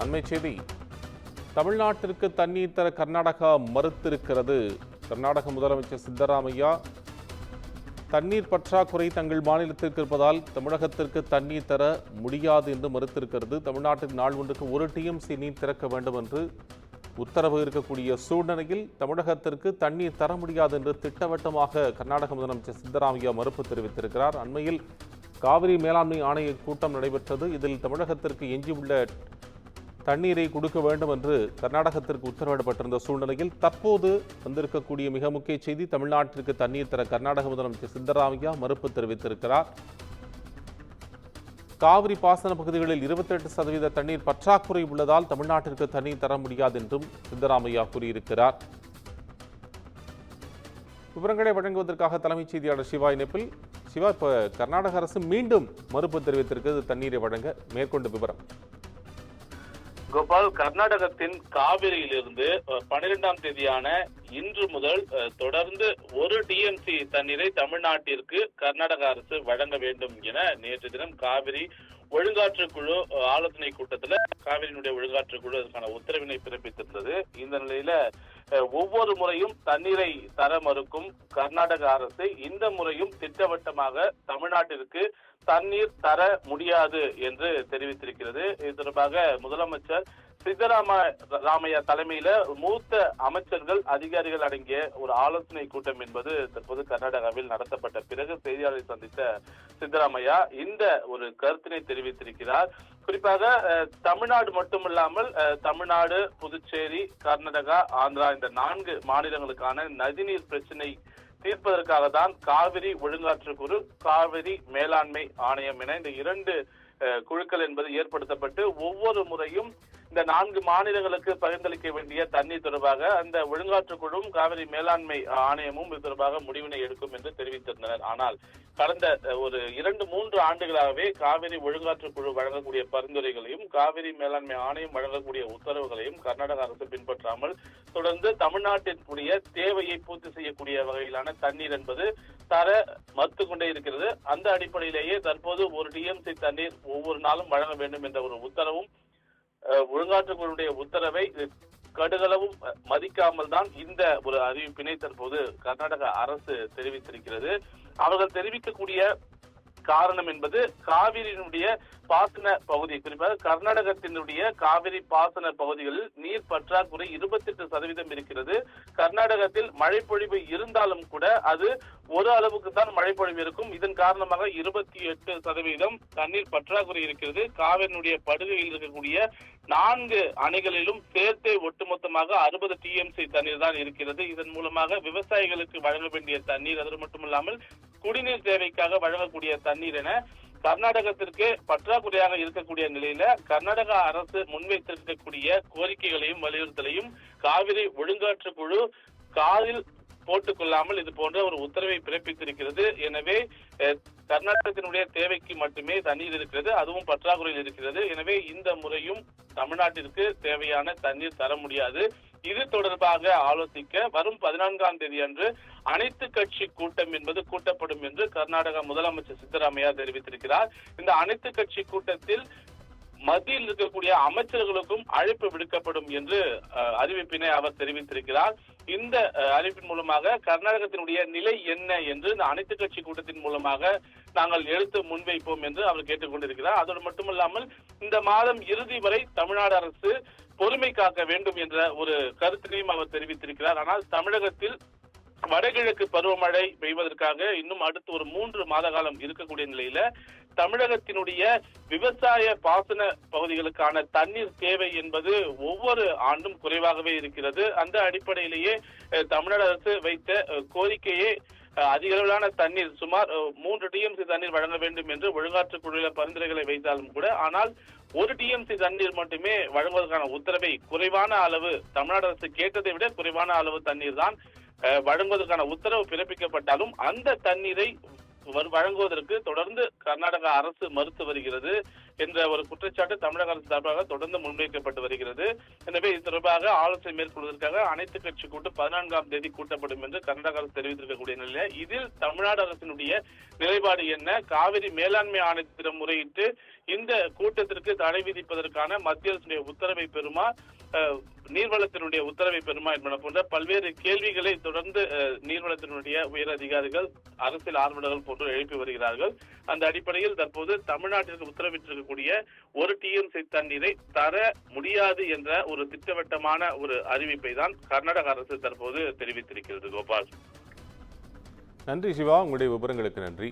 அண்மை செய்தி. தமிழ்நாட்டிற்கு தண்ணீர் தர கர்நாடகா மறுத்திருக்கிறது. கர்நாடக முதலமைச்சர் சித்தராமையா தண்ணீர் பற்றாக்குறை தங்கள் மாநிலத்திற்கு இருப்பதால் தமிழகத்திற்கு தண்ணீர் தர முடியாது என்று மறுத்திருக்கிறது. தமிழ்நாட்டின் நாள் ஒன்றுக்கு 1 TMC நீர் திறக்க வேண்டும் என்று உத்தரவு இருக்கக்கூடிய சூழ்நிலையில் தமிழகத்திற்கு தண்ணீர் தர முடியாது என்று திட்டவட்டமாக கர்நாடக முதலமைச்சர் சித்தராமையா மறுப்பு தெரிவித்திருக்கிறார். அண்மையில் காவிரி மேலாண்மை ஆணைய கூட்டம் நடைபெற்றது. இதில் தமிழகத்திற்கு எஞ்சியுள்ள தண்ணீரை கொடுக்க வேண்டும் என்று கர்நாடகத்திற்கு உத்தரவிடப்பட்டிருந்த சூழ்நிலையில் தற்போது வந்திருக்கக்கூடிய மிக முக்கிய செய்தி, தமிழ்நாட்டிற்கு தண்ணீர் தர கர்நாடக முதலமைச்சர் சித்தராமையா மறுப்பு தெரிவித்திருக்கிறார். காவிரி பாசன பகுதிகளில் 28% தண்ணீர் பற்றாக்குறை உள்ளதால் தமிழ்நாட்டிற்கு தண்ணீர் தர முடியாது என்றும் சித்தராமையா கூறியிருக்கிறார். விவரங்களை வழங்குவதற்காக தலைமைச் செய்தியாளர் சிவா இணைப்பில். சிவா, இப்ப கர்நாடக அரசு மீண்டும் மறுப்பு தெரிவித்திருக்கிறது தண்ணீரை வழங்க. மேற்கொண்டு விவரம். கோபால், கர்நாடகத்தின் காவிரியிலிருந்து 12ஆம் தேதியான இன்று முதல் தொடர்ந்து 1 TMC தண்ணீரை தமிழ்நாட்டிற்கு கர்நாடக அரசு வழங்க வேண்டும் என நேற்று தினம் காவிரி ஒழுங்காற்று குழு ஆலோசனை கூட்டத்தில் காவிரியினுடைய ஒழுங்காற்று குழு அதற்கான உத்தரவினை பிறப்பித்திருந்தது. இந்த நிலையில ஒவ்வொரு முறையும் தண்ணீரை தர மறுக்கும் கர்நாடக அரசு இந்த முறையும் திட்டவட்டமாக தமிழ்நாட்டிற்கு தண்ணீர் தர முடியாது என்று தெரிவித்திருக்கிறது. இது தொடர்பாக முதலமைச்சர் சித்தராமையா தலைமையில மூத்த அமைச்சர்கள் அதிகாரிகள் அடங்கிய ஒரு ஆலோசனை கூட்டம் என்பது தற்போது கர்நாடகாவில் நடத்தப்பட்ட பிறகு செய்தியாளரை சந்தித்த சித்தராமையா இந்த ஒரு கருத்தினை தெரிவித்திருக்கிறார். குறிப்பாக தமிழ்நாடு மட்டுமில்லாமல் தமிழ்நாடு, புதுச்சேரி, கர்நாடகா, ஆந்திரா இந்த 4 மாநிலங்களுக்கான நதிநீர் பிரச்சினை தீர்ப்பதற்காக தான் காவிரி ஒழுங்காற்று குழு, காவிரி மேலாண்மை ஆணையம் என இந்த 2 குழுக்கள் என்பது ஏற்படுத்தப்பட்டு ஒவ்வொரு முறையும் இந்த 4 மாநிலங்களுக்கு பகிர்ந்தளிக்க வேண்டிய தண்ணீர் தொடர்பாக அந்த ஒழுங்காற்று குழுவும் காவிரி மேலாண்மை ஆணையமும் இது தொடர்பாக முடிவினை எடுக்கும் என்று தெரிவித்திருந்தனர். ஆனால் கடந்த ஒரு 2-3 ஆண்டுகளாகவே காவிரி ஒழுங்காற்று குழு வழங்கக்கூடிய பரிந்துரைகளையும் காவிரி மேலாண்மை ஆணையம் வழங்கக்கூடிய உத்தரவுகளையும் கர்நாடக அரசு பின்பற்றாமல் தொடர்ந்து தமிழ்நாட்டினுடைய தேவையை பூர்த்தி செய்யக்கூடிய வகையிலான தண்ணீர் என்பது தர மறுத்து கொண்டே இருக்கிறது. அந்த அடிப்படையிலேயே தற்போது 1 TMC தண்ணீர் ஒவ்வொரு நாளும் வழங்க வேண்டும் என்ற ஒரு உத்தரவும் ஒழுங்காற்றுக்குழுடைய உத்தரவை கடுகளவும் மதிக்காமல் தான் இந்த ஒரு அறிவிப்பினை தற்போது கர்நாடக அரசு தெரிவித்திருக்கிறது. அவர்கள் தெரிவிக்கக்கூடிய காரணம் என்பது காவிரியினுடைய பாசன பகுதி, குறிப்பாக கர்நாடகத்தினுடைய காவிரி பாசன பகுதிகளில் நீர் பற்றாக்குறை 28% இருக்கிறது. கர்நாடகத்தில் மழைப்பொழிவு இருந்தாலும் கூட அது ஒரு அளவுக்கு தான் மழைப்பொழிவு இருக்கும். இதன் காரணமாக 28% தண்ணீர் பற்றாக்குறை இருக்கிறது. காவிரியினுடைய படுகையில் இருக்கக்கூடிய 4 அணைகளிலும் சேர்த்தே ஒட்டுமொத்தமாக 60 TMC தண்ணீர் தான் இருக்கிறது. இதன் மூலமாக விவசாயிகளுக்கு வழங்க வேண்டிய தண்ணீர், அது மட்டுமில்லாமல் குடிநீர் தேவைக்காக வழங்கக்கூடிய தண்ணீர் என கர்நாடகத்திற்கு பற்றாக்குறையாக இருக்கக்கூடிய நிலையில கர்நாடக அரசு முன்வைத்திருக்கக்கூடிய கோரிக்கைகளையும் வலியுறுத்தலையும் காவிரி ஒழுங்காற்று குழு காதில் போட்டுக் கொள்ளாமல் இது போன்ற ஒரு உத்தரவை பிறப்பித்திருக்கிறது. எனவே கர்நாடகத்தினுடைய தேவைக்கு மட்டுமே தண்ணீர் இருக்கிறது, அதுவும் பற்றாக்குறையில் இருக்கிறது. எனவே இந்த முறையும் தமிழ்நாட்டிற்கு தேவையான தண்ணீர் தர முடியாது. இது தொடர்பாக ஆலோசிக்க வரும் 14ஆம் தேதி அன்று அனைத்து கட்சி கூட்டம் என்பது கூட்டப்படும் என்று கர்நாடக முதலமைச்சர் சித்தராமையா தெரிவித்திருக்கிறார். இந்த அனைத்து கட்சி கூட்டத்தில் மத்தியில் இருக்கக்கூடிய அமைச்சர்களுக்கும் அழைப்பு விடுக்கப்படும் என்று அறிவிப்பினை அவர் தெரிவித்திருக்கிறார். இந்த அறிவிப்பின் மூலமாக கர்நாடகத்தினுடைய நிலை என்ன என்று இந்த அனைத்து கட்சி கூட்டத்தின் மூலமாக நாங்கள் எடுத்து முன்வைப்போம் என்று அவர் கேட்டுக்கொண்டிருக்கிறார். அதோடு மட்டுமல்லாமல் இந்த மாதம் இறுதி வரை தமிழ்நாடு அரசு பொறுமை காக்க வேண்டும் என்ற ஒரு கருத்தினையும் அவர் தெரிவித்திருக்கிறார். ஆனால் தமிழகத்தில் வடகிழக்கு பருவமழை பெய்வதற்காக இன்னும் அடுத்து ஒரு 3 மாத காலம் இருக்கக்கூடிய நிலையில தமிழகத்தினுடைய விவசாய பாசன பகுதிகளுக்கான தண்ணீர் தேவை என்பது ஒவ்வொரு ஆண்டும் குறைவாகவே இருக்கிறது. அந்த அடிப்படையிலேயே தமிழ்நாடு அரசு வைத்த கோரிக்கையே அதிக அளவிலான தண்ணீர், சுமார் 3 TMC தண்ணீர் வழங்க வேண்டும் என்று ஒழுங்காற்று குழுவில பரிந்துரைகளை வைத்தாலும் கூட, ஆனால் 1 TMC தண்ணீர் மட்டுமே வழங்குவதற்கான உத்தரவை குறைவான அளவு, தமிழ்நாடு அரசு கேட்டதை விட குறைவான அளவு தண்ணீர் தான் வழங்குவதற்கான உத்தரவு பிறப்பிக்கப்பட்டாலும் அந்த தண்ணீரை வழங்குவதற்கு தொடர்ந்து கர்நாடக அரசு மறுத்து வருகிறது. என்ற ஒரு குற்றச்சாட்டு தமிழக அரசு சார்பாக தொடர்ந்து முன்வைக்கப்பட்டு வருகிறது. எனவே இது தொடர்பாக ஆலோசனை மேற்கொள்வதற்காக அனைத்து கட்சி கூட்டம் 14ஆம் தேதி கூட்டப்படும் என்று கர்நாடக அரசு தெரிவித்திருக்கக்கூடிய நிலையில் இதில் தமிழ்நாடு அரசினுடைய நிலைப்பாடு என்ன, காவிரி மேலாண்மை ஆணையத்திடம் முறையிட்டு இந்த கூட்டத்திற்கு தடை விதிப்பதற்கான மத்திய அரசுடைய உத்தரவை பெறுமா, நீர்வளத்தினுடைய உத்தரவை பெறுமா என்பன போன்ற பல்வேறு கேள்விகளை தொடர்ந்து நீர்வளத்தினுடைய உயர் அதிகாரிகள், அரசியல் ஆர்வலர்கள் போன்று எழுப்பி வருகிறார்கள். அந்த அடிப்படையில் தற்போது தமிழ்நாட்டிற்கு உத்தரவிட்டிருக்கக்கூடிய ஒரு டிஎம்சி தண்ணீரை தர முடியாது என்ற ஒரு திட்டவட்டமான ஒரு அறிவிப்பை தான் கர்நாடக அரசு தற்போது தெரிவித்திருக்கிறது. கோபால், நன்றி சிவா, உங்களுடைய விவரங்களுக்கு நன்றி.